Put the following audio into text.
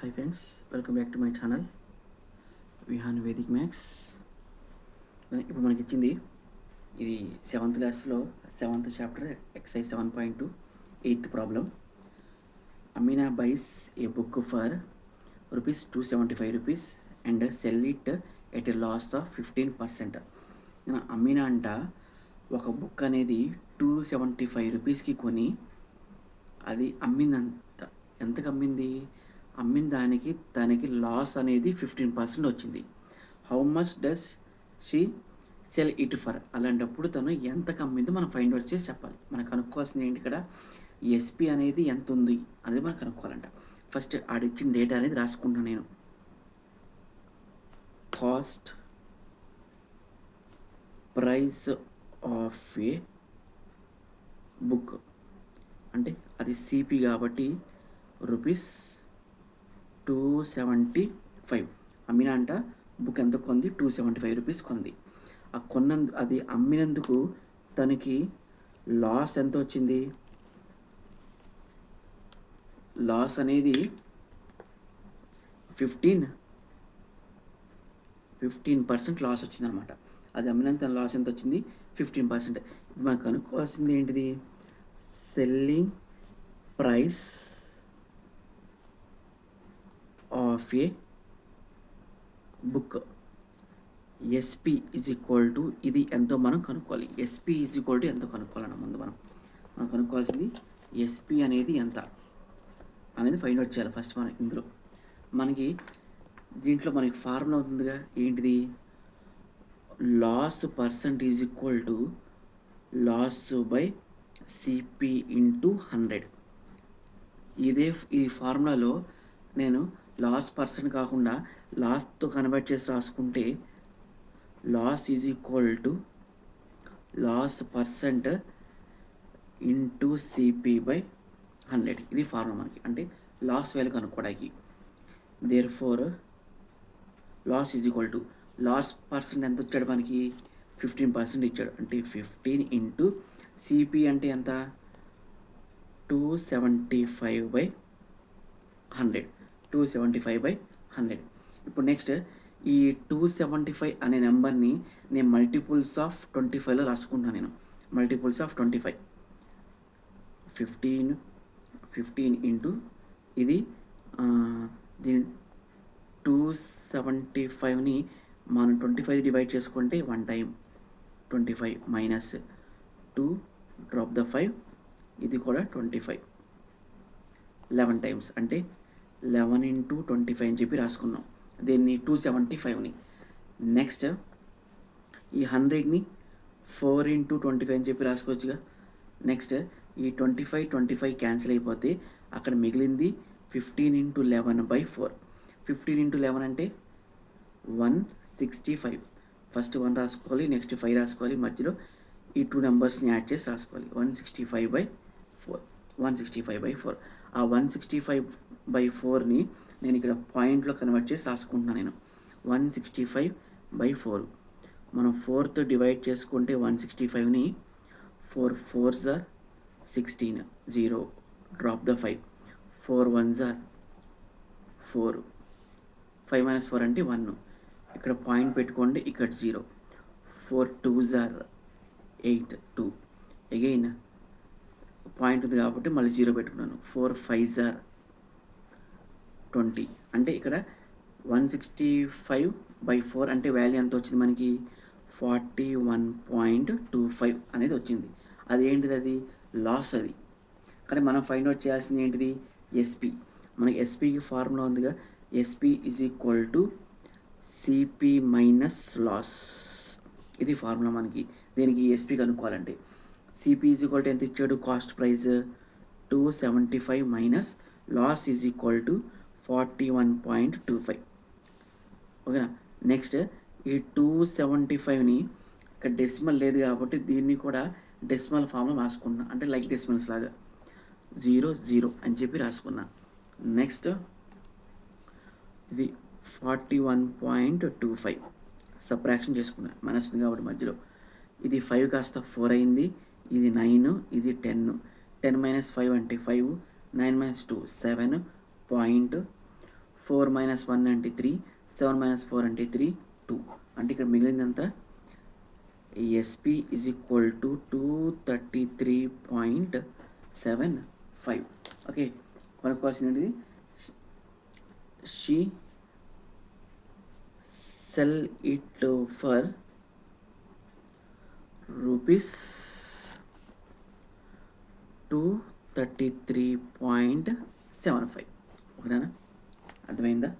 Hi friends, welcome back to my channel Vihan Vedic maths. ఇప్పుడు మనకి ఇచ్చింది ఇది 7th క్లాస్లో 7th chapter exercise 7.2 8th problem. Amina buys a book for ₹275 and sell it at a loss of 15%. Amina అంట ఒక book అనేది ₹275కి కొని అది అమ్మిందంట. ఎంతకు అమ్మింది? అమ్మిన దానికి లాస్ అనేది 15% వచ్చింది. How much does she sell it for? అలాంటప్పుడు తను ఎంతకు అమ్మిందో మనం ఫైండ్ అవుట్ చేసి చెప్పాలి. మనకు కనుక్కోవాల్సింది ఏంటి? ఇక్కడ ఎస్పీ అనేది ఎంత ఉంది అనేది మనం కనుక్కోవాలంట. ఫస్ట్ ఆడిచ్చిన డేటా అనేది రాసుకుంటాను నేను. Cost price of A book అంటే అది సిపి కాబట్టి ₹275. అమ్మినా అంట బుక్ ఎంత కొంది? ₹275 కొంది. అది అమ్మినందుకు తనకి లాస్ ఎంత వచ్చింది? లాస్ అనేది 15% లాస్ వచ్చింది అనమాట. అది అమ్మినంత లాస్ ఎంత వచ్చింది? 15%. మనం కనుక్కోవాల్సింది ఏంటిది? Selling price of A book SP is equal to ఇది ఎంతో మనం కనుక్కోవాలి. ఎస్పి ఈజ్ ఈక్వల్ టు ఎంతో కనుక్కోవాలన్న ముందు మనం కనుక్కోవాల్సింది ఎస్పి అనేది ఎంత అనేది ఫైండ్ అవుట్ చేయాలి ఫస్ట్. మనం దీంట్లో మనకి ఫార్ములా అవుతుందిగా, ఏంటిది? Loss percent is equal to loss by CP into 100. ఈ ఫార్ములాలో నేను లాస్ పర్సెంట్ కాకుండా లాస్తో కన్వర్ట్ చేసి రాసుకుంటే loss is equal to loss percent into CP by 100. ఇది ఫార్ములా మనకి, అంటే లాస్ వాల్యూ కనుక్కోవడానికి. Therefore loss is equal to loss percent ఎంత వచ్చాడు మనకి? 15% ఇచ్చాడు. అంటే 15 ఇంటూ సిపి అంటే ఎంత? 275/100. 275/100. ఇప్పుడు నెక్స్ట్ ఈ 275 అనే నెంబర్ని నేను మల్టిపుల్స్ ఆఫ్ 25లో రాసుకుంటాను. నేను మల్టిపుల్స్ ఆఫ్ 25. 15 ఇంటూ ఇది దీని 275ని మనం 25 డివైడ్ చేసుకుంటే 1 టైం 25 మైనస్ 2 డ్రాప్ ద 5, ఇది కూడా 25 11 టైమ్స్, అంటే 11 ఇంటూ 25 అని చెప్పి రాసుకున్నాం దీన్ని 275ని. నెక్స్ట్ ఈ 100ని 4 ఇంటూ 25 అని చెప్పి రాసుకోవచ్చుగా. నెక్స్ట్ ఈ 25 క్యాన్సిల్ అయిపోతే అక్కడ మిగిలింది 15 ఇంటూ 11/4. 15 ఇంటూ 11 అంటే 165. ఫస్ట్ 1 రాసుకోవాలి, నెక్స్ట్ 5 రాసుకోవాలి, మధ్యలో ఈ 2 నెంబర్స్ని యాడ్ చేసి రాసుకోవాలి. 165/4. 165/4. ఆ 165/4ని నేను ఇక్కడ పాయింట్లో కన్వర్ట్ చేసి రాసుకుంటున్నాను నేను. 165/4 మనం 4తో డివైడ్ చేసుకుంటే 165ని 4 4s are 16, 0 drop the 5, 4 1s are 4, 5 - 4 అంటే 1. ఇక్కడ పాయింట్ పెట్టుకోండి, ఇక్కడ 0. 4 2s are 8, 2. అగైన్ పాయింట్ ఉంది కాబట్టి మళ్ళీ 0 పెట్టుకున్నాను. 4 5s are 20. అంటే ఇక్కడ 165/4 అంటే వాల్యూ ఎంత వచ్చింది మనకి? 41.25 అనేది వచ్చింది. అది ఏంటిది? అది లాస్. అది కానీ మనం ఫైండ్ అవుట్ చేయాల్సింది ఏంటిది? ఎస్పి. మనకి ఎస్పికి ఫార్ములా ఉందిగా, SP is equal to CP minus loss. ఇది ఫార్ములా మనకి. దీనికి ఎస్పి కనుక్కోవాలంటే సిపి ఈజ్ ఈక్వల్ టు ఎంత ఇచ్చాడు? Cost price 275 minus loss is equal to 41.25. ఓకేనా? నెక్స్ట్ ఈ 275ని ఇక్కడ డెసిమల్ లేదు కాబట్టి దీన్ని కూడా డెసిమల్ ఫామ్లో రాసుకున్నా, అంటే లైక్ డెసిమల్స్ లాగా 0 0 అని చెప్పి రాసుకున్నా. నెక్స్ట్ ఇది 41.25 సబ్ట్రాక్షన్ చేసుకున్నా, మైనస్ ఉంది కాబట్టి మధ్యలో. ఇది 5 కాస్త 4 అయింది, ఇది 9, ఇది 10. 10 - 5 అంటే 5, 9 - 2 7.4 4 మైనస్ 1 అంటే 3, 7 మైనస్ 4 అంటే 3, 2. అంటే ఇక్కడ మిగిలిందంతా SP is equal to 233.75. Okay, కనుక్కోవాల్సినది she sell it for rupees 233.75. ఓకేనా, అర్థమైందా?